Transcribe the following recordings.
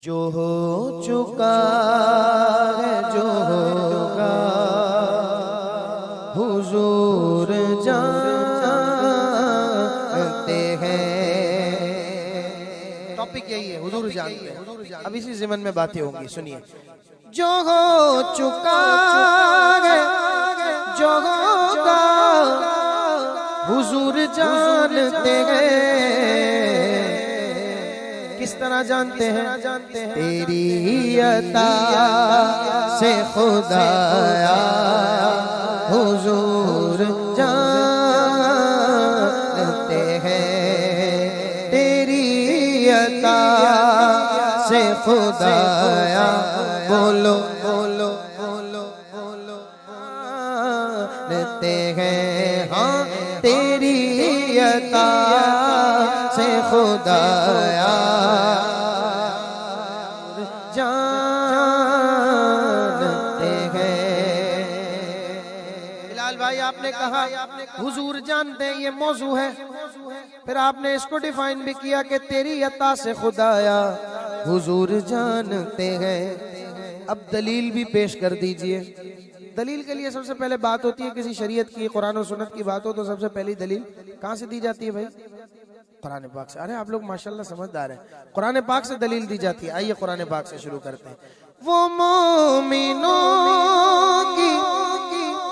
जो हो चुका है जो होगा हुजूर जानते हैं। टॉपिक यही है, हुजूर जानते हैं। अब इसी ज़िमन में बातें होंगी, सुनिए। जो हो चुका है जो होगा हुजूर जानते हैं। किस तरह जानते हैं? तेरी अता से खुदाया हुजूर जानते हैं। तेरी अता से खुदाया बोलो बोलो बोलो बोलो जानते हैं। हाँ तेरी अता से खुदाया जानते हैं। बिलाल भाई आपने कहा हुजूर जानते हैं, ये मौजू है। फिर आपने इसको डिफाइन भी किया कि तेरी अता से खुदाया हुजूर जानते हैं। अब दलील भी पेश कर दीजिए। दलील के लिए सबसे पहले बात होती है किसी शरीयत की, कुरान और सुन्नत की बात हो तो सबसे पहली दलील कहाँ से दी जाती है भाई? कुरान पाक से। अरे आप लोग माशाल्लाह समझदार हैं। कुरान पाक से दलील दी जाती है। आइए कुरान पाक से शुरू करते हैं। वो मोमिनों की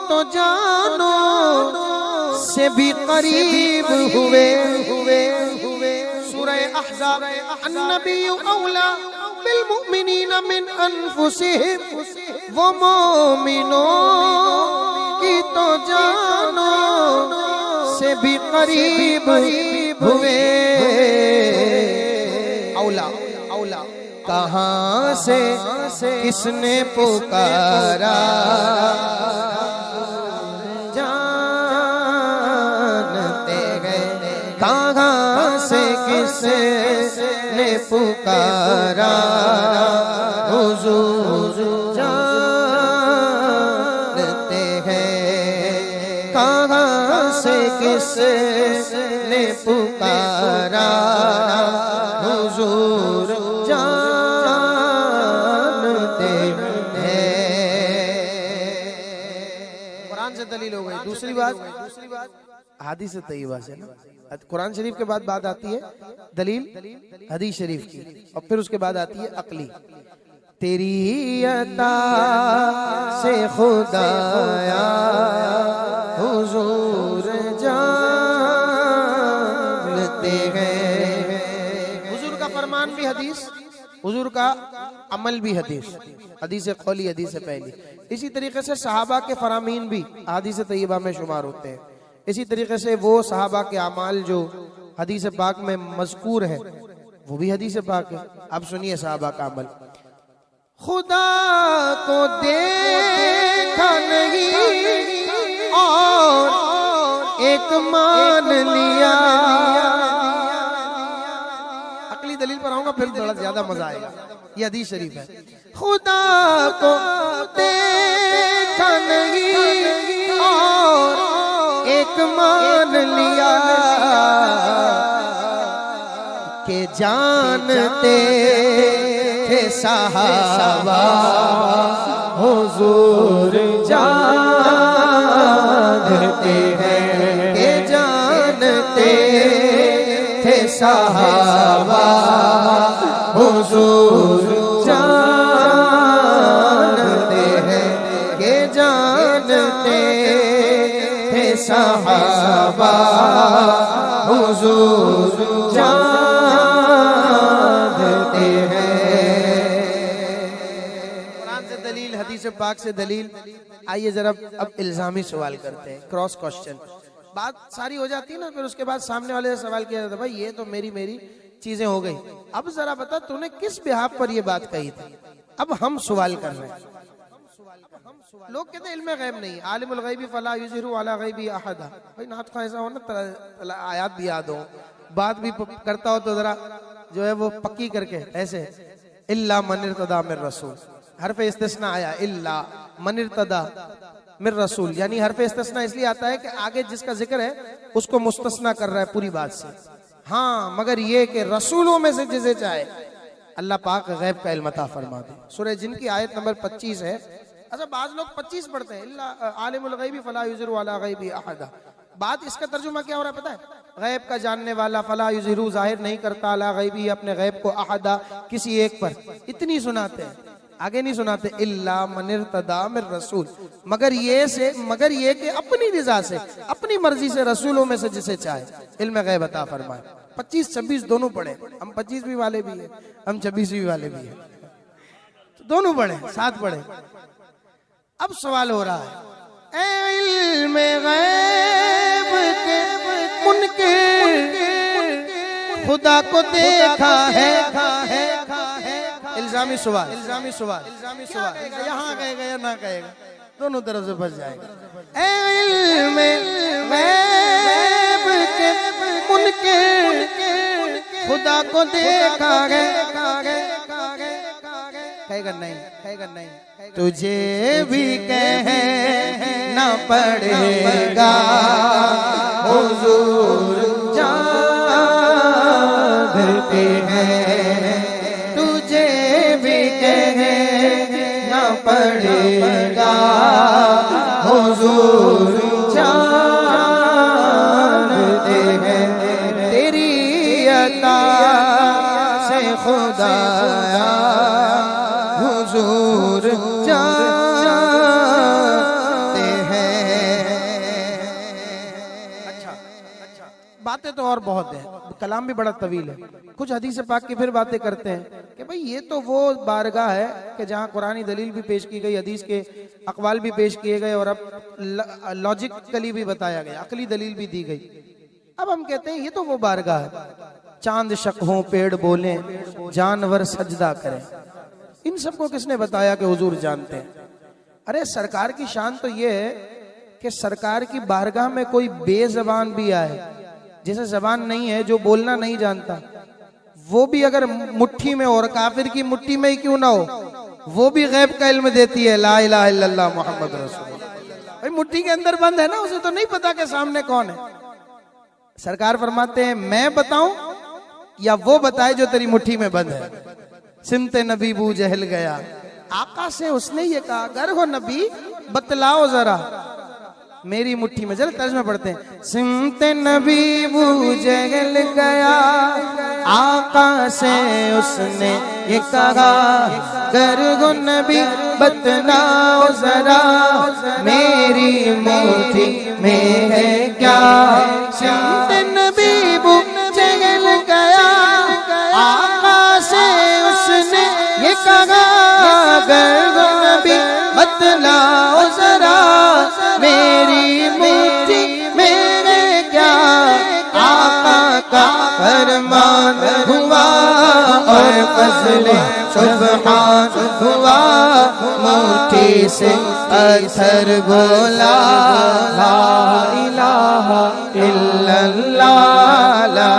तो जानो से भी करीब हुए। सूरह अहज़ाब अन्नबी औला बिल मुमिनीना मिन अनफुसिहिम। वो मोमिनों की तो जानो से भी करीब हुए। औला औला कहाँ से किसने पुकारा जानते हैं। कहाँ से किसने पुकारा हुजूर जानते हैं। कहाँ से किसने पुकारा हुजूर जानते हैं। कुरान से दलील हो गई। दूसरी बात हदीस तय्यबा से ना। कुरान शरीफ के बाद बात आती है दलील हदीस शरीफ की, और फिर उसके बाद आती है अक्ली। तेरी अता से खुदाया हुजूर जानते हैं। हुजूर का फरमान भी हदीस, हुजूर का अमल भी हदीस। हदीस कौली हदीस पहली। इसी तरीके से सहाबा के फरामीन भी हदीस तय्यबा में शुमार होते हैं। इसी तरीके से वो सहाबा के अमाल जो हदीस पाक में मज़कूर है वो भी हदीस पाक है। अब सुनिए सहाबा का अमल। खुदा को देखा नहीं और एक मान लिया। अगली दलील पर आऊंगा फिर थोड़ा ज्यादा मजा आएगा। ये हदीस शरीफ है। खुदा को देखा नहीं और एक मान लिया के जानते थे सहाबा हुजूर जानते हैं। के जानते थे सहाबा हुजूर जानते हैं। के जानते थे सहाबा हुजूर जानते हैं। कुरान से दलील, हदीस पाक से दलील। आइए जरा अब इल्जामी सवाल करते हैं, क्रॉस क्वेश्चन। बात सारी हो जाती है ना, फिर उसके बाद सामने वाले से सवाल किया जाता है भाई ये तो मेरी चीजें हो गई, अब जरा बता तूने किस बिहाफ पर ये बात कही थी। अब हम सवाल कर रहे हैं। लोग कहते हैं इल्म गैब नहीं, आलिमुल गैबी फला युज़हिरु अला गैबी अहदा। भाई नात का ऐसा हो ना, आयात भी याद हो, बात भी करता हो तो जरा जो है वो पक्की करके ऐसे। इल्ला मन इर्तदा मिर रसूल, हर्फ इस्तिस्ना आया। इल्ला मन इर्तदा मिर रसूल, यानी हर्फ इस्तिस्ना इसलिए आता है कि आगे जिसका जिक्र है उसको मुस्तस्ना कर रहा है पूरी बात से। हाँ, मगर ये कि रसूलों में से जिसे चाहे अल्लाह पाक गैब का इल्म अता फरमा दे। सूरह जिन की आयत नंबर 25 है। अच्छा, बाज लोग 25 पढ़ते हैं, इल्ला आलिमुल गैबी फला युज़िरु अला गैबी अहदा। बात इसका तर्जुमा क्या हो रहा है पता है? गैब का जानने वाला फला युज़िरु जाहिर नहीं करता अला गैबी अपने गैब को अहदा किसी एक पर। इतनी सुनाते हैं, आगे नहीं सुनाते। इल्ला मन इर्तदा मिर रसूल, मगर ये कि अपनी रज़ा से अपनी मर्जी से रसूलों में से जिसे चाहे इल्म गैब अता फरमाए। 25-26 दोनों पढ़े, हम 25वीं वाले भी है, हम 26वीं वाले भी है, तो दोनों पढ़े, साथ पढ़े। अब सवाल हो रहा है, इल्म गैब के मुनकिर खुदा को देखा है। इल्जामी सवाल यहाँ कहेगा या ना कहेगा, दोनों तरफ से फंस जाएगा। इल्म गैब के मुनकिर खुदा को देखा है, कहेगा नहीं, तुझे भी कहना पड़ेगा हुजूर जानते हैं, तुझे भी कहना पड़ेगा हुजूर जानते हैं, तेरी अता से खुदाया हुजूर जानते हैं। अच्छा, बातें तो और बहुत है, कलाम भी बड़ा तवील है। कुछ हदीस पाक की फिर बातें करते हैं कि भाई ये तो वो बारगाह है कि जहाँ कुरानी दलील भी पेश की गई, हदीस के अकवाल भी पेश किए गए और अब लॉजिकली भी बताया गया, अकली दलील भी दी गई। अब हम कहते हैं ये तो वो बारगाह है, चांद शक हो पेड़ बोले जानवर सजदा करें, इन सबको किसने बताया कि हुजूर जानते हैं? अरे सरकार की शान तो ये है कि सरकार की बारगाह में कोई बेजबान भी आए, जिसे जबान नहीं है, जो बोलना नहीं जानता, वो भी अगर मुट्ठी में और काफिर की मुट्ठी में ही क्यों ना हो, वो भी गैब का इल्म देती है, ला इलाहा इल्लल्लाह मुहम्मद रसूलुल्लाह। भाई मुट्ठी के अंदर बंद है ना, उसे तो नहीं पता कि सामने कौन है। सरकार फरमाते हैं मैं बताऊं या वो बताए जो तेरी मुट्ठी में बंद है। सिमते नबी बू जहल गया, आका से उसने ये कहा अगर हो नबी बतलाओ जरा मेरी मुट्ठी में। जरा तर्जुमा पढ़ते हैं। सिमते नबी बू जहल गया, आका से उसने ये कहा अगर हो नबी बतलाओ जरा मेरी मुट्ठी में है क्या। सिमते नबी बू जहल गया, आका से उसने ये कहा अगर हो नबी बतलाओ जरा मेरी मुट्ठी में क्या। आका का फरमान हुआ और फज़ले सुब्हान हुआ, मुट्ठी से अथर बोला ला इलाहा इल्लल्लाह, ला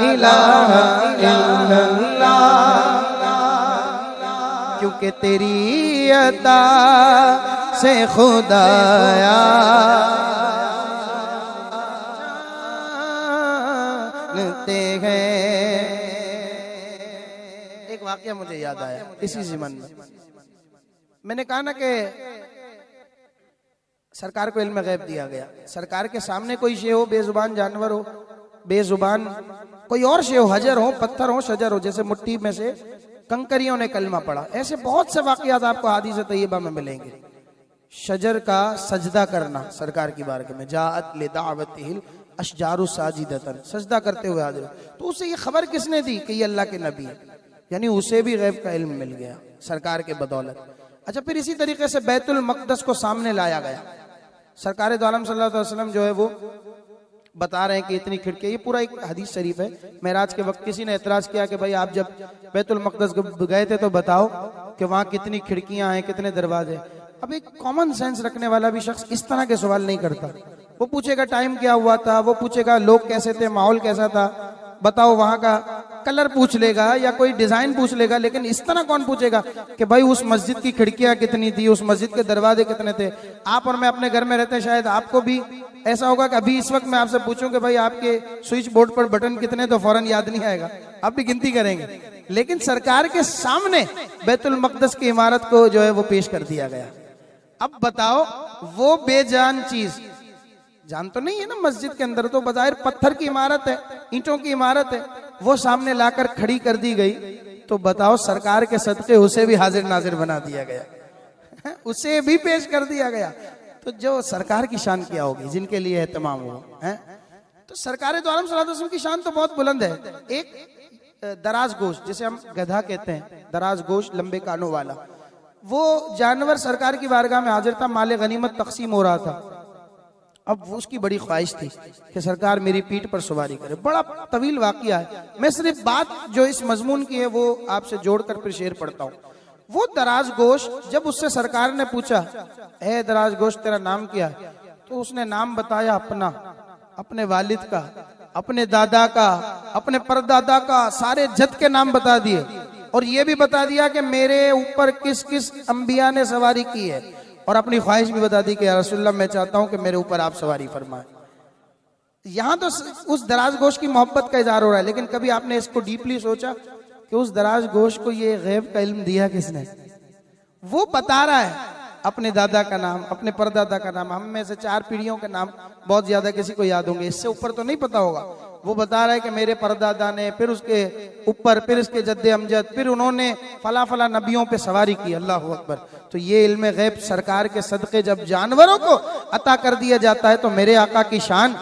इलाहा इल्लल्लाह, क्योंकि तेरी अता से खुदाया जानते हैं। एक वाकया मुझे याद आया इसी ज़िमन में। मैंने कहा ना कि सरकार को इल्म गैब दिया गया, सरकार के सामने कोई शे हो, बेजुबान जानवर हो, बेजुबान कोई और शे हो, हजर हो, पत्थर हो, शजर हो, जैसे मुट्ठी में से कंकरियों ने कलमा पढ़ा, ऐसे बहुत से वाकयात आपको हदीस तैयबा में मिलेंगे। शजर का सजदा करना सरकार की बारगाह में, जाअत लिदावतिहिल अशजारु साजिदतन, सजदा करते हुए हाजिर। तो उसे ये खबर किसने दी कि ये अल्लाह के नबी है, यानी उसे भी गैब का इल्म मिल गया सरकार के बदौलत। अच्छा, फिर इसी तरीके से बैतुल मक़दस को सामने लाया गया। सरकार दो आलम सल्लल्लाहु अलैहि वसल्लम जो है वो बता रहे हैं कि इतनी खिड़कियां, ये पूरा एक हदीस शरीफ है। मेराज के वक्त किसी ने एतराज किया कि भाई आप जब बैतुल मक़दस गए थे तो बताओ कि वहाँ कितनी खिड़कियां हैं, कितने दरवाजे। अब एक कॉमन सेंस रखने वाला भी शख्स इस तरह के सवाल नहीं करता। वो पूछेगा टाइम क्या हुआ था, वो पूछेगा लोग कैसे थे, माहौल कैसा था, बताओ वहाँ का कलर पूछ लेगा या कोई डिजाइन पूछ लेगा, लेकिन इस तरह कौन पूछेगा कि भाई उस मस्जिद की खिड़कियां कितनी थी, उस मस्जिद के दरवाजे कितने थे। आप और मैं अपने घर में रहते हैं, शायद आपको भी ऐसा होगा कि अभी इस वक्त मैं आपसे पूछूं कि भाई आपके स्विच बोर्ड पर बटन कितने, तो फौरन याद नहीं आएगा, आप भी गिनती करेंगे। लेकिन सरकार के सामने बैतुल मक़दस की इमारत को जो है वो पेश कर दिया गया। अब बताओ, वो बेजान चीज, जान तो नहीं है ना मस्जिद के अंदर तो बज़ाहिर पत्थर की इमारत है, ईंटों की इमारत है, वो सामने लाकर खड़ी कर दी गई। तो बताओ, सरकार के सदके उसे भी हाजिर नाजिर बना दिया गया, उसे भी पेश कर दिया गया। तो जो सरकार की शान क्या होगी जिनके लिए एहतमाम हो है। तो सरकार दो आलम सल्लल्लाहु अलैहि वसल्लम की शान तो बहुत बुलंद है। एक दराज गोश्त, जिसे हम गधा कहते हैं, दराज गोश्त लंबे कानों वाला, वो जानवर सरकार की बारगाह में हाजिर था, माले गनीमत तकसीम हो रहा था। अब वो उसकी बड़ी ख्वाहिश थी कि सरकार मेरी पीठ पर सवारी करे। बड़ा तवील वाकया है, मैं सिर्फ बात जो इस मजमून की है वो आपसे जोड़कर फिर शेर पढ़ता हूँ। वो दराज गोश्त जब उससे सरकार ने पूछा, ए दराज गोश्त तेरा नाम क्या है, तो उसने नाम बताया अपना, अपने वालिद का, अपने दादा का, अपने परदादा का, सारे जद के नाम बता दिए और ये भी बता दिया कि मेरे ऊपर किस किस अंबिया ने सवारी की है, और अपनी ख्वाहिश भी बता दी कि या रसूलल्लाह मैं चाहता हूं कि मेरे ऊपर आप सवारी फरमाएं। यहां तो उस दराज गोश्त की मोहब्बत का इजहार हो रहा है, लेकिन कभी आपने इसको डीपली सोचा कि उस दराज गोश्त को ये गैब का इल्म दिया किसने? वो बता रहा है अपने दादा का नाम, अपने परदादा का नाम, हम में से 4 पीढ़ियों के नाम बहुत ज्यादा किसी को याद होंगे, इससे ऊपर तो नहीं पता होगा। वो बता रहा है कि मेरे परदादा ने, फिर उसके ऊपर, फिर इसके जद्दे अमजद, फिर उन्होंने फला फला नबियों पे सवारी की। अल्लाह अकबर। तो ये इल्म गैब सरकार के सदके जब जानवरों को अता कर दिया जाता है तो मेरे आका की शान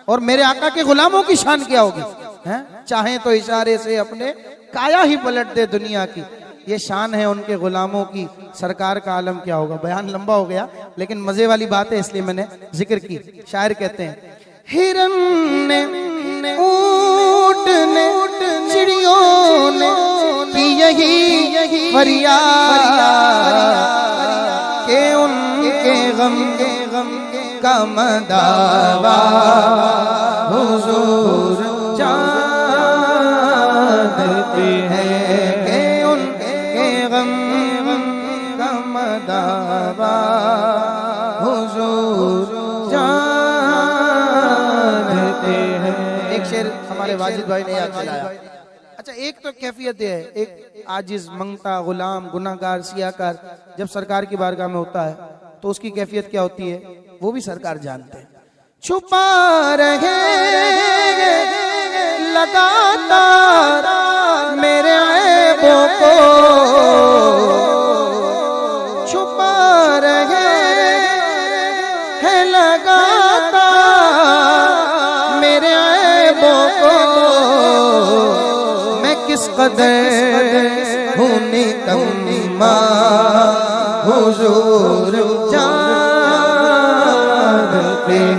और मेरे आका के गुलामों की शान क्या होगी? हैं? चाहे तो इशारे से अपने काया ही पलट दे दुनिया की, ये शान है उनके गुलामों की, सरकार का आलम क्या होगा। बयान लंबा हो गया, लेकिन मजे वाली बात है इसलिए मैंने जिक्र की। शायर कहते हैं, हिरन ने, ऊंट ने, चिड़ियों ने की यही फरियाद के उनके गम का मदावा हुजूर जानते हैं, के उनके गम का मदावा हुजूर जानते हैं। एक शेर हमारे वाजिद भाई ने याद दिलाया। अच्छा, एक तो कैफियत है, एक आजिज मंगता गुलाम गुनाहगार सियाकार जब सरकार की बारगाह में होता है तो उसकी कैफियत क्या होती है वो भी सरकार जानते हैं। छुपा रहे लगातार मेरे ऐबों को, छुपा रहे हैं लगातार मेरे ऐबों को, मैं किस कदर हूँ निकम्मा हुजूर जानते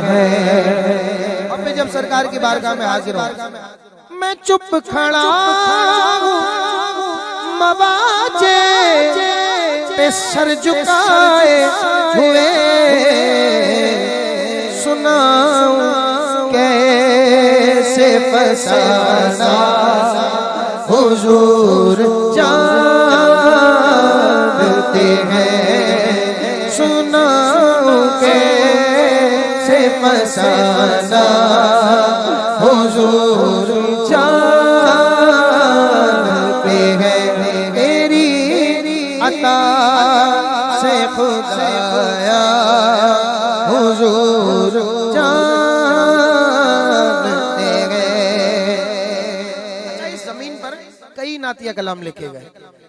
हैं। अब मैं जब सरकार की बारगाह में हाजिर हूँ, मैं चुप खड़ा हूँ, मवाजे पे सर झुकाए हुए, सुनाऊं कैसे फसाना हुजूर जानते हैं, सुनाऊं कैसे फसाना हुजूर जानते हैं, तेरी अता से खुदाया हुजूर जानते हैं। अच्छा, इस जमीन पर कई नातिया कलाम लिखे गए।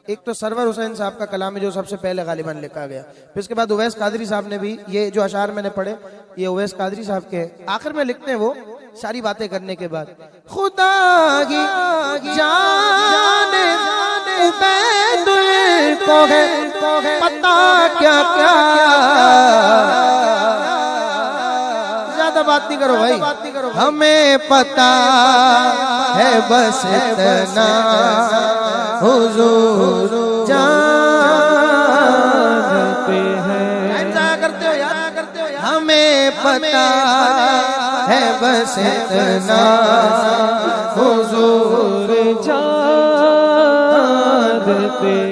एक तो सरवर हुसैन साहब का कलाम है जो सबसे पहले गालिबन लिखा गया, फिर उसके बाद उवैस कादरी साहब ने भी, ये जो अशार मैंने पढ़े ये उवैस कादरी साहब के आखिर में लिखते हैं। वो सारी बातें करने के बाद, खुदा की जाने उबैदुल को है पता क्या क्या, ज्यादा बात नहीं करो भाई, हमें पता है बस इतना हुजूर जानते हैं। टाइम जाया करते हो यार, हमें पता है बस इतना हुजूर जानते,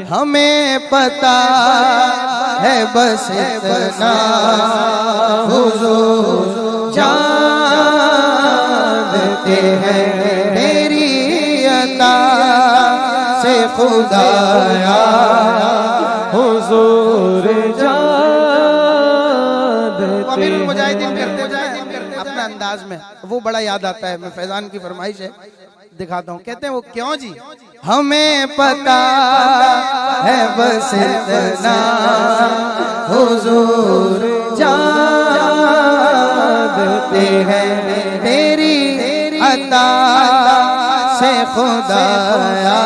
हमें पता है बस इतना हुजूर जानते हैं, तेरी अता से खुदाया हुजूर जानते। अमीरुल मुजाहिदीन करते अपने अंदाज में, वो बड़ा याद आता है। मैं फैजान की फरमाइश है, दिखाता हूँ। कहते हैं वो क्यों जी, हमें पता है बस इतना हुजूर जानते हैं, तेरी अता से खुदाया